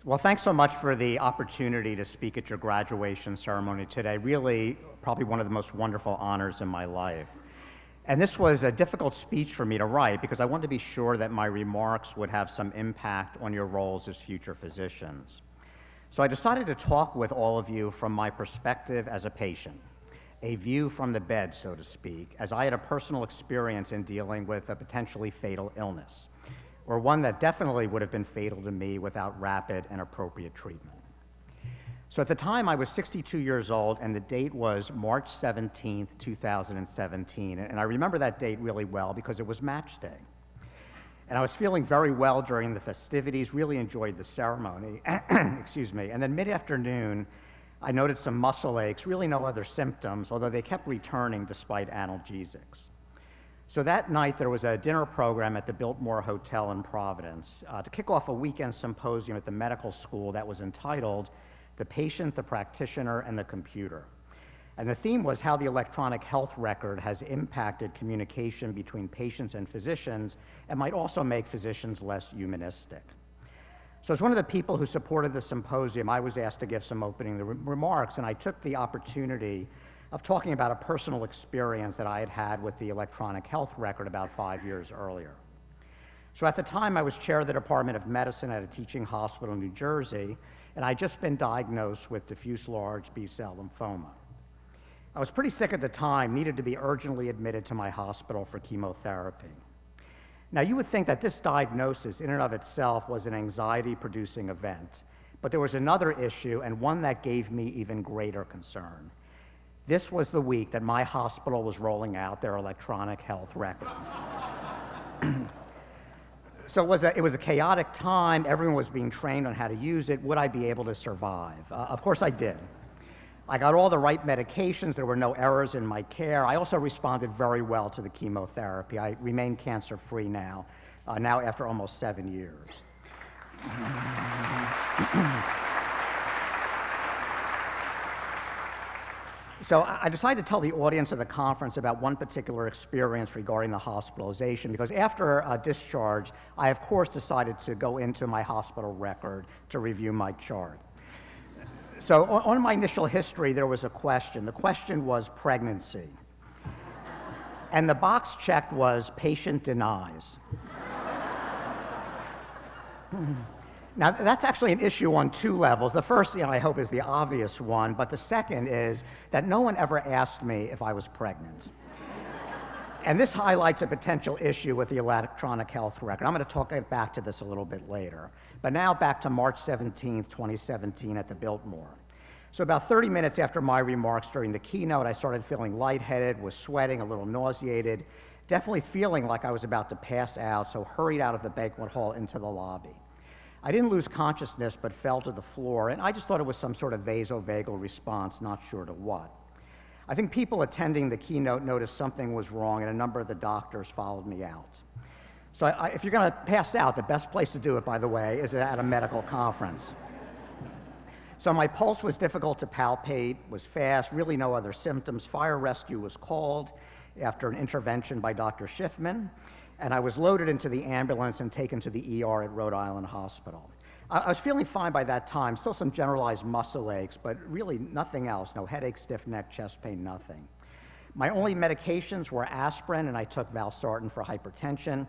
Well, thanks so much for the opportunity to speak at your graduation ceremony today. Really, probably one of the most wonderful honors in my life. And this was a difficult speech for me to write because I wanted to be sure that my remarks would have some impact on your roles as future physicians. So I decided to talk with all of you from my perspective as a patient, a view from the bed, so to speak, as I had a personal experience in dealing with a potentially fatal illness, or one that definitely would have been fatal to me without rapid and appropriate treatment. So at the time, I was 62 years old, and the date was March 17th, 2017. And I remember that date really well because it was match day. And I was feeling very well during the festivities, really enjoyed the ceremony, excuse me. And then mid-afternoon, I noted some muscle aches, really no other symptoms, although they kept returning despite analgesics. So that night, there was a dinner program at the Biltmore Hotel in Providence to kick off a weekend symposium at the medical school that was entitled The Patient, the Practitioner, and the Computer. And the theme was how the electronic health record has impacted communication between patients and physicians and might also make physicians less humanistic. So as one of the people who supported the symposium, I was asked to give some opening remarks, and I took the opportunity of talking about a personal experience that I had had with the electronic health record about 5 years earlier. So at the time, I was chair of the Department of Medicine at a teaching hospital in New Jersey, and I'd just been diagnosed with diffuse large B-cell lymphoma. I was pretty sick at the time, needed to be urgently admitted to my hospital for chemotherapy. Now, you would think that this diagnosis in and of itself was an anxiety-producing event, but there was another issue, and one that gave me even greater concern. This was the week that my hospital was rolling out their electronic health record. So it was a chaotic time. Everyone was being trained on how to use it. Would I be able to survive? Of course I did. I got all the right medications. There were no errors in my care. I also responded very well to the chemotherapy. I remain cancer-free now after almost 7 years. So I decided to tell the audience of the conference about one particular experience regarding the hospitalization, because after discharge, I, of course, decided to go into my hospital record to review my chart. So on my initial history, there was a question. The question was pregnancy. And the box checked was patient denies. Now, that's actually an issue on two levels. The first, I hope, is the obvious one, but the second is that no one ever asked me if I was pregnant. And this highlights a potential issue with the electronic health record. I'm going to talk back to this a little bit later. But now back to March 17th, 2017 at the Biltmore. So about 30 minutes after my remarks during the keynote, I started feeling lightheaded, was sweating, a little nauseated, definitely feeling like I was about to pass out, so hurried out of the banquet hall into the lobby. I didn't lose consciousness, but fell to the floor, and I just thought it was some sort of vasovagal response, not sure to what. I think people attending the keynote noticed something was wrong, and a number of the doctors followed me out. So if you're going to pass out, the best place to do it, by the way, is at a medical conference. So my pulse was difficult to palpate, was fast, really no other symptoms. Fire rescue was called after an intervention by Dr. Schiffman, and I was loaded into the ambulance and taken to the ER at Rhode Island Hospital. I was feeling fine by that time, still some generalized muscle aches, but really nothing else, no headache, stiff neck, chest pain, nothing. My only medications were aspirin, and I took valsartan for hypertension.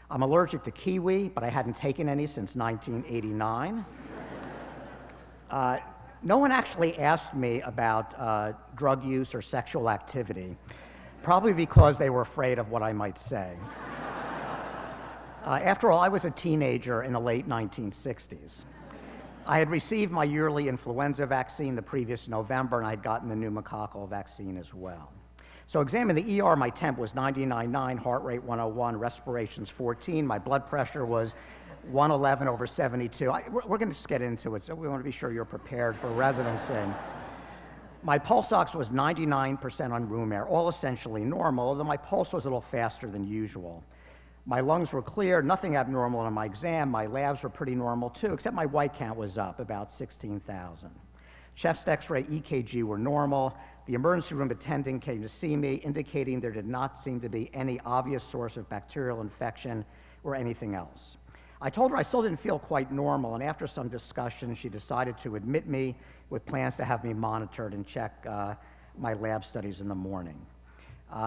I'm allergic to kiwi, but I hadn't taken any since 1989. No one actually asked me about drug use or sexual activity, probably because they were afraid of what I might say. After all, I was a teenager in the late 1960s. I had received my yearly influenza vaccine the previous November, and I'd gotten the pneumococcal vaccine as well. So examine the ER, my temp was 99.9, heart rate 101, respirations 14, my blood pressure was 111 over 72. We're going to just get into it, so we want to be sure you're prepared for residency. My pulse ox was 99% on room air, all essentially normal, although my pulse was a little faster than usual. My lungs were clear, nothing abnormal on my exam. My labs were pretty normal too, except my white count was up about 16,000. Chest x-ray, EKG were normal. The emergency room attendant came to see me, indicating there did not seem to be any obvious source of bacterial infection or anything else. I told her I still didn't feel quite normal, and after some discussion, she decided to admit me with plans to have me monitored and check my lab studies in the morning.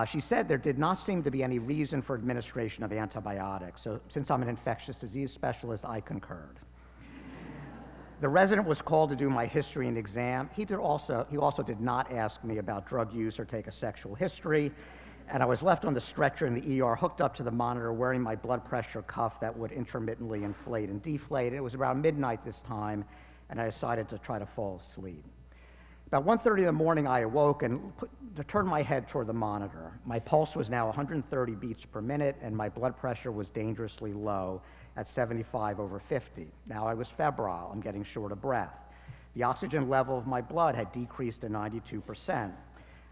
She said there did not seem to be any reason for administration of antibiotics, so since I'm an infectious disease specialist, I concurred. The resident was called to do my history and exam. He also did not ask me about drug use or take a sexual history, and I was left on the stretcher in the ER, hooked up to the monitor, wearing my blood pressure cuff that would intermittently inflate and deflate. It was around midnight this time, and I decided to try to fall asleep. About 1:30 in the morning, I awoke and turned my head toward the monitor. My pulse was now 130 beats per minute, and my blood pressure was dangerously low at 75/50. Now I was febrile. I'm getting short of breath. The oxygen level of my blood had decreased to 92%.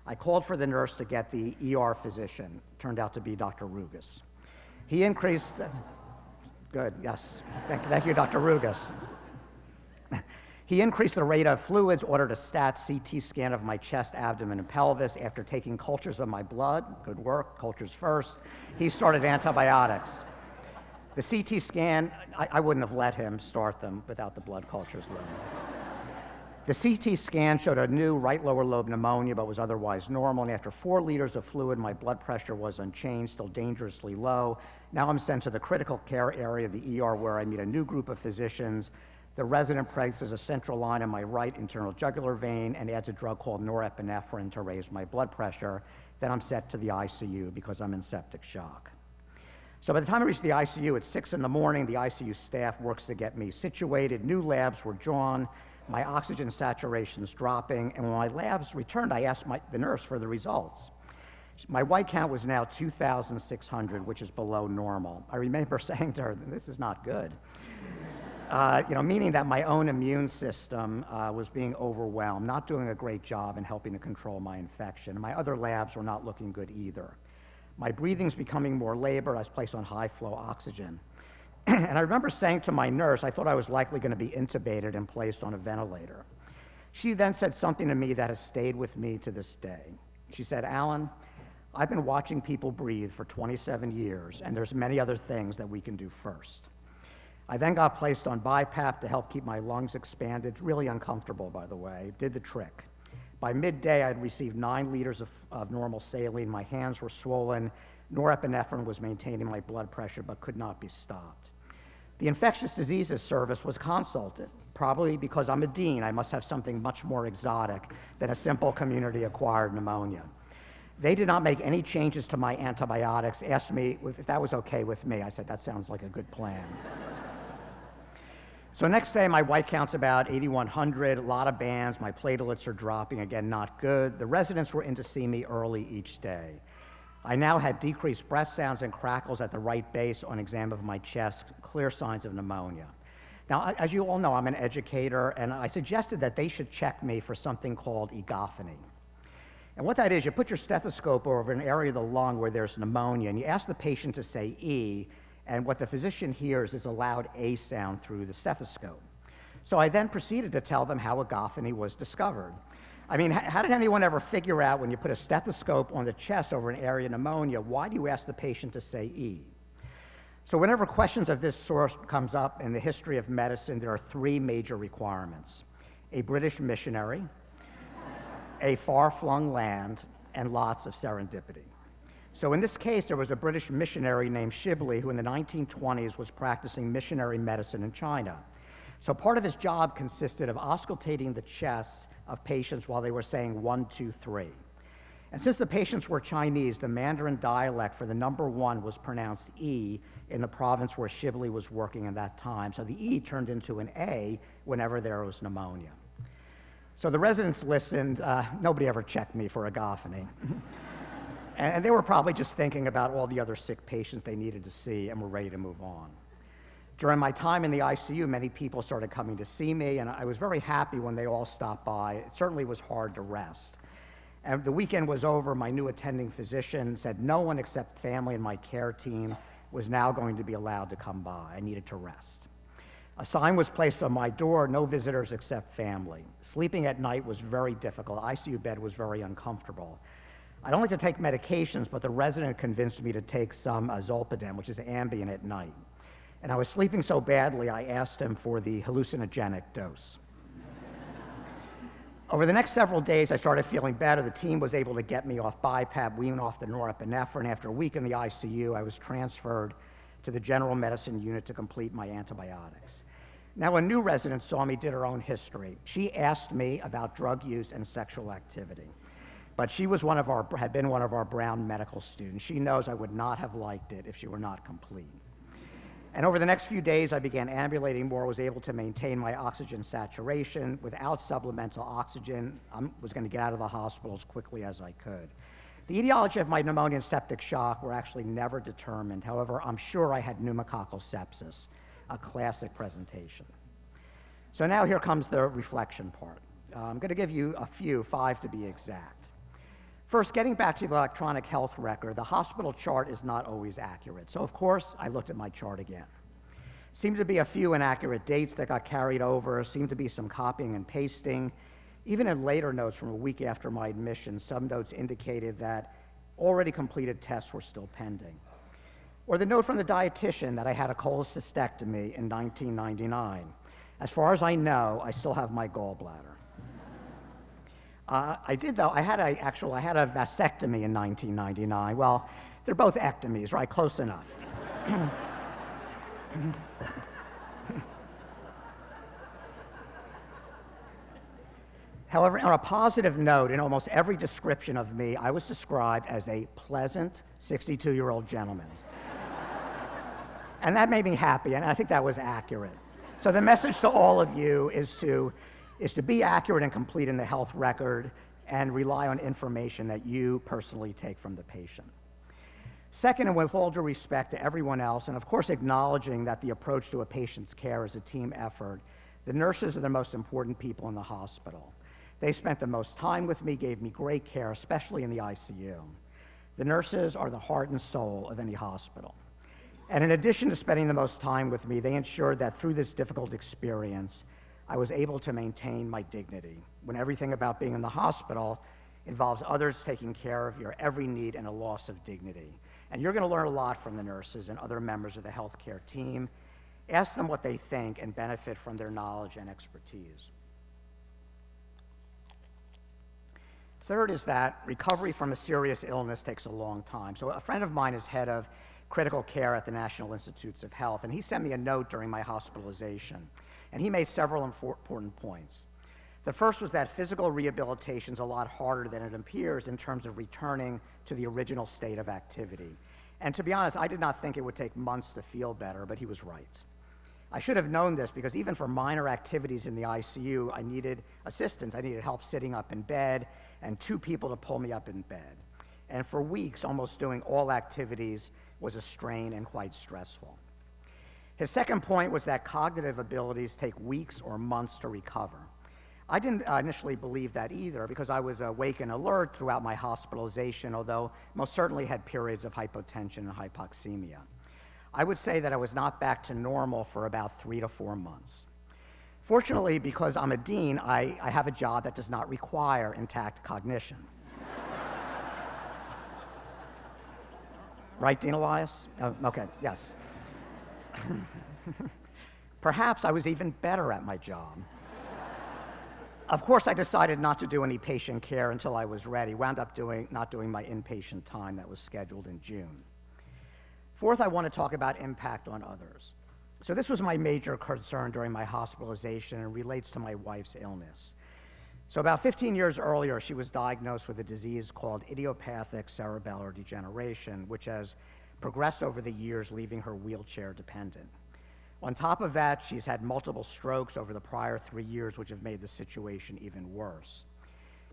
I called for the nurse to get the ER physician. Turned out to be Dr. Rugas. He increased, good, yes, thank you, Dr. Rugas. He increased the rate of fluids, ordered a stat CT scan of my chest, abdomen, and pelvis. After taking cultures of my blood, good work, cultures first, he started antibiotics. The CT scan, I wouldn't have let him start them without the blood cultures. The CT scan showed a new right lower lobe pneumonia, but was otherwise normal. And after 4 liters of fluid, my blood pressure was unchanged, still dangerously low. Now I'm sent to the critical care area of the ER, where I meet a new group of physicians. The resident places a central line in my right internal jugular vein and adds a drug called norepinephrine to raise my blood pressure. Then I'm sent to the ICU because I'm in septic shock. So by the time I reach the ICU at 6 in the morning, the ICU staff works to get me situated. New labs were drawn. My oxygen saturation is dropping, and when my labs returned, I asked the nurse for the results. My white count was now 2,600, which is below normal. I remember saying to her, "This is not good." Meaning that my own immune system was being overwhelmed, not doing a great job in helping to control my infection. My other labs were not looking good either. My breathing's becoming more labored. I was placed on high flow oxygen. And I remember saying to my nurse, I thought I was likely going to be intubated and placed on a ventilator. She then said something to me that has stayed with me to this day. She said, "Allan, I've been watching people breathe for 27 years, and there's many other things that we can do first." I then got placed on BiPAP to help keep my lungs expanded. Really uncomfortable, by the way. It did the trick. By midday, I'd received 9 liters of normal saline. My hands were swollen. Norepinephrine was maintaining my blood pressure but could not be stopped. The infectious diseases service was consulted. Probably because I'm a dean, I must have something much more exotic than a simple community-acquired pneumonia. They did not make any changes to my antibiotics, asked me if that was okay with me. I said, "That sounds like a good plan." So next day, my white count's about 8,100, a lot of bands, my platelets are dropping, again, not good. The residents were in to see me early each day. I now had decreased breath sounds and crackles at the right base on exam of my chest, clear signs of pneumonia. Now, as you all know, I'm an educator, and I suggested that they should check me for something called egophony. And what that is, you put your stethoscope over an area of the lung where there's pneumonia, and you ask the patient to say E, and what the physician hears is a loud A sound through the stethoscope. So I then proceeded to tell them how egophony was discovered. I mean, how did anyone ever figure out when you put a stethoscope on the chest over an area of pneumonia, why do you ask the patient to say E? So whenever questions of this sort comes up in the history of medicine, there are 3 major requirements: a British missionary, a far-flung land, and lots of serendipity. So in this case, there was a British missionary named Shibley who in the 1920s was practicing missionary medicine in China. So part of his job consisted of auscultating the chests of patients while they were saying 1, 2, 3. And since the patients were Chinese, the Mandarin dialect for the number 1 was pronounced E in the province where Shibley was working at that time. So the E turned into an A whenever there was pneumonia. So the residents listened. Nobody ever checked me for egophony. And they were probably just thinking about all the other sick patients they needed to see and were ready to move on. During my time in the ICU, many people started coming to see me, and I was very happy when they all stopped by. It certainly was hard to rest. And the weekend was over, my new attending physician said no one except family and my care team was now going to be allowed to come by. I needed to rest. A sign was placed on my door, no visitors except family. Sleeping at night was very difficult. ICU bed was very uncomfortable. I don't like to take medications, but the resident convinced me to take some zolpidem, which is Ambien at night. And I was sleeping so badly, I asked him for the hallucinogenic dose. Over the next several days, I started feeling better. The team was able to get me off BiPAP, wean off the norepinephrine. After a week in the ICU, I was transferred to the general medicine unit to complete my antibiotics. Now, a new resident saw me, did her own history. She asked me about drug use and sexual activity. But she was had been one of our Brown medical students. She knows I would not have liked it if she were not complete. And over the next few days, I began ambulating more, was able to maintain my oxygen saturation. Without supplemental oxygen, I was going to get out of the hospital as quickly as I could. The etiology of my pneumonia and septic shock were actually never determined. However, I'm sure I had pneumococcal sepsis, a classic presentation. So now here comes the reflection part. I'm going to give you a few, 5 to be exact. First, getting back to the electronic health record, the hospital chart is not always accurate. So, of course, I looked at my chart again. Seemed to be a few inaccurate dates that got carried over, seemed to be some copying and pasting. Even in later notes from a week after my admission, some notes indicated that already completed tests were still pending. Or the note from the dietitian that I had a cholecystectomy in 1999. As far as I know, I still have my gallbladder. I did, though. I had a vasectomy in 1999. Well, they're both ectomies, right? Close enough. However, on a positive note, in almost every description of me, I was described as a pleasant 62-year-old gentleman. And that made me happy, and I think that was accurate. So the message to all of you is to be accurate and complete in the health record and rely on information that you personally take from the patient. Second, and with all due respect to everyone else, and of course acknowledging that the approach to a patient's care is a team effort, the nurses are the most important people in the hospital. They spent the most time with me, gave me great care, especially in the ICU. The nurses are the heart and soul of any hospital. And in addition to spending the most time with me, they ensured that through this difficult experience, I was able to maintain my dignity when everything about being in the hospital involves others taking care of your every need and a loss of dignity. And you're going to learn a lot from the nurses and other members of the healthcare team. Ask them what they think and benefit from their knowledge and expertise. Third is that recovery from a serious illness takes a long time. So a friend of mine is head of critical care at the National Institutes of Health, and he sent me a note during my hospitalization. And he made several important points. The first was that physical rehabilitation is a lot harder than it appears in terms of returning to the original state of activity. And to be honest, I did not think it would take months to feel better, but he was right. I should have known this because even for minor activities in the ICU, I needed assistance. I needed help sitting up in bed and 2 people to pull me up in bed. And for weeks, almost doing all activities was a strain and quite stressful. His second point was that cognitive abilities take weeks or months to recover. I didn't initially believe that either because I was awake and alert throughout my hospitalization, although most certainly had periods of hypotension and hypoxemia. I would say that I was not back to normal for about 3 to 4 months. Fortunately, because I'm a dean, I have a job that does not require intact cognition. Right, Dean Elias? Oh, okay, yes. Perhaps I was even better at my job. Of course, I decided not to do any patient care until I was ready, wound up not doing my inpatient time that was scheduled in June. Fourth, I want to talk about impact on others. So this was my major concern during my hospitalization and relates to my wife's illness. So about 15 years earlier, she was diagnosed with a disease called idiopathic cerebellar degeneration, which has progressed over the years, leaving her wheelchair dependent. On top of that, she's had multiple strokes over the prior 3 years, which have made the situation even worse.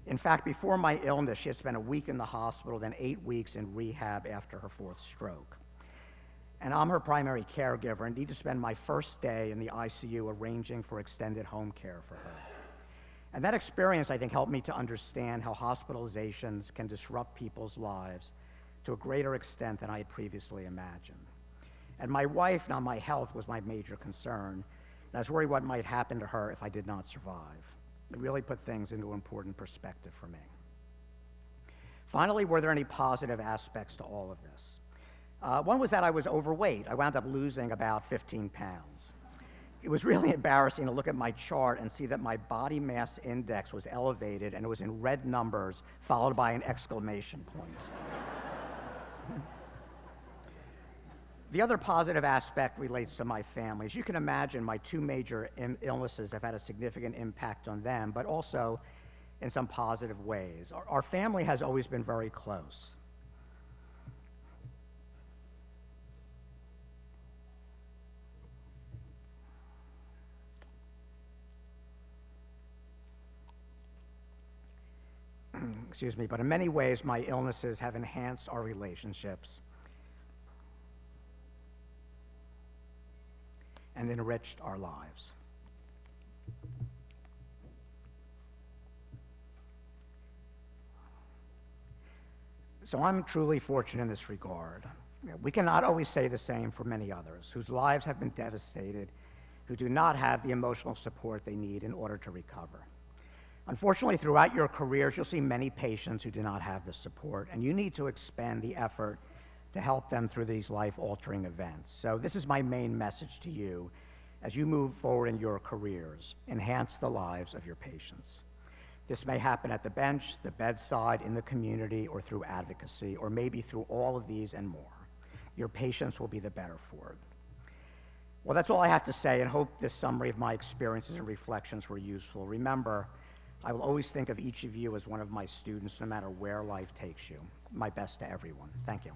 In fact, before my illness, she had spent a week in the hospital, then 8 weeks in rehab after her 4th stroke. And I'm her primary caregiver and need to spend my first day in the ICU arranging for extended home care for her. And that experience, I think, helped me to understand how hospitalizations can disrupt people's lives to a greater extent than I had previously imagined. And my wife, now my health, was my major concern. And I was worried what might happen to her if I did not survive. It really put things into important perspective for me. Finally, were there any positive aspects to all of this? One was that I was overweight. I wound up losing about 15 pounds. It was really embarrassing to look at my chart and see that my body mass index was elevated and it was in red numbers followed by an exclamation point. The other positive aspect relates to my family. As you can imagine, my two major illnesses have had a significant impact on them, but also in some positive ways. Our family has always been very close. Excuse me, but in many ways, my illnesses have enhanced our relationships and enriched our lives. So I'm truly fortunate in this regard. We cannot always say the same for many others whose lives have been devastated, who do not have the emotional support they need in order to recover. Unfortunately, throughout your careers, you'll see many patients who do not have the support, and you need to expend the effort to help them through these life-altering events. So this is my main message to you as you move forward in your careers. Enhance the lives of your patients. This may happen at the bench, the bedside, in the community, or through advocacy, or maybe through all of these and more. Your patients will be the better for it. Well, that's all I have to say, and hope this summary of my experiences and reflections were useful. Remember, I will always think of each of you as one of my students, no matter where life takes you. My best to everyone. Thank you.